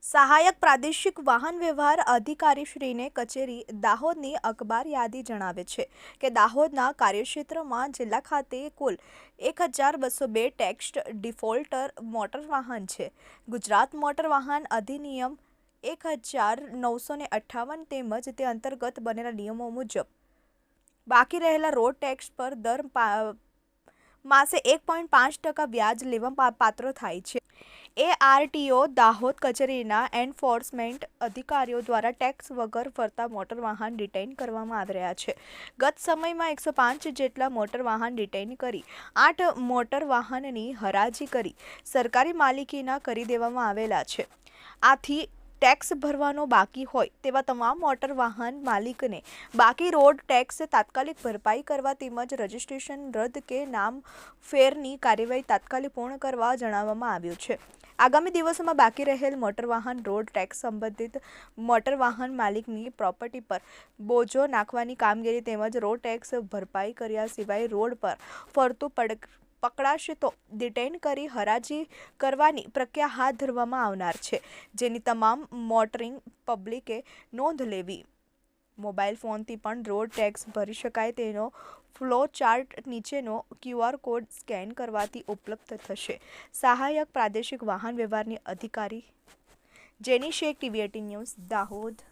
સહાયક પ્રાદેશિક વાહન વ્યવહાર અધિકારીશ્રીને કચેરી દાહોદની અખબાર યાદી જણાવે છે કે દાહોદના કાર્યક્ષેત્રમાં જિલ્લા ખાતે કુલ 1202 ટેક્સ ડિફોલ્ટર મોટર વાહન છે। ગુજરાત મોટર વાહન અધિનિયમ 1958 તેમજ તે અંતર્ગત બનેલા નિયમો મુજબ બાકી રહેલા રોડ ટેક્સ પર દર માસે 1.5% વ્યાજ લેવા પાત્ર થાય છે। ARTO દાહોદ કચેરીના એન્ફોર્સમેન્ટ અધિકારીઓ દ્વારા ટેક્સ વગર ફરતા મોટર વાહન ડિટેઇન કરવામાં આવી રહ્યા છે। ગત સમયમાં 105 જેટલા મોટર વાહન ડિટેઇન કરી 8 મોટર વાહનની હરાજી કરી સરકારી માલિકીના કરી દેવામાં આવેલા છે। આથી ટેક્સ ભરવાનો બાકી હોય તેવા તમામ મોટર વાહન માલિકને બાકી રોડ ટેક્સ તાત્કાલિક ભરપાઈ કરવા તેમજ રજીસ્ટ્રેશન રદ કે નામ ફેરની કાર્યવાહી તાત્કાલિક પૂર્ણ કરવા જણાવવામાં આવ્યું છે। આગામી દિવસોમાં બાકી રહેલ મોટર વાહન રોડ ટેક્સ સંબંધિત મોટર વાહન માલિકની પ્રોપર્ટી પર બોજો નાખવાની કામગીરી તેમજ રોડ ટેક્સ ભરપાઈ કર્યા સિવાય રોડ પર ફરતું પકડાશે તો ડિટેઇન કરી હરાજી કરવાની પ્રક્રિયા હાથ ધરવામાં આવનાર છે, જેની તમામ મોટરિંગ પબ્લિકે નોંધ લેવી। મોબાઈલ ફોનથી પણ રોડ ટેક્સ ભરી શકાય તેનો ફ્લો ચાર્ટ નીચેનો QR કોડ સ્કેન કરવાથી ઉપલબ્ધ થશે। સહાયક પ્રાદેશિક વાહન વ્યવહારની અધિકારી જેની શેખ, TV18 ન્યૂઝ, દાહોદ।